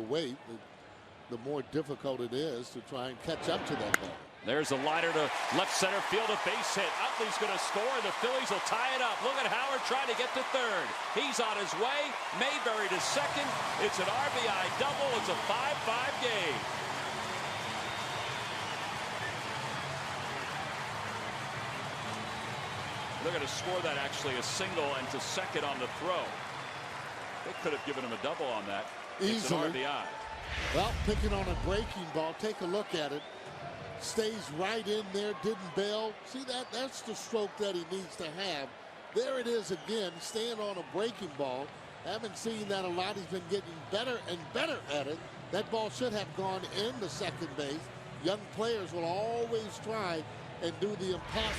weight, the more difficult it is to try and catch up to that ball. There's a liner to left center field, a base hit. Utley's going to score, and the Phillies will tie it up. Look at Howard trying to get to third. He's on his way. Mayberry to second. It's an RBI double. It's a 5-5 game. They're going to score that, actually, a single and to second on the throw. They could have given him a double on that. Easily. It's an RBI. Well, picking on a breaking ball. Take a look at it. Stays right in there, didn't bail. See that? That's the stroke that he needs to have. There it is again, staying on a breaking ball. Haven't seen that a lot. He's been getting better and better at it. That ball should have gone in the second base. Young players will always try and do the impossible.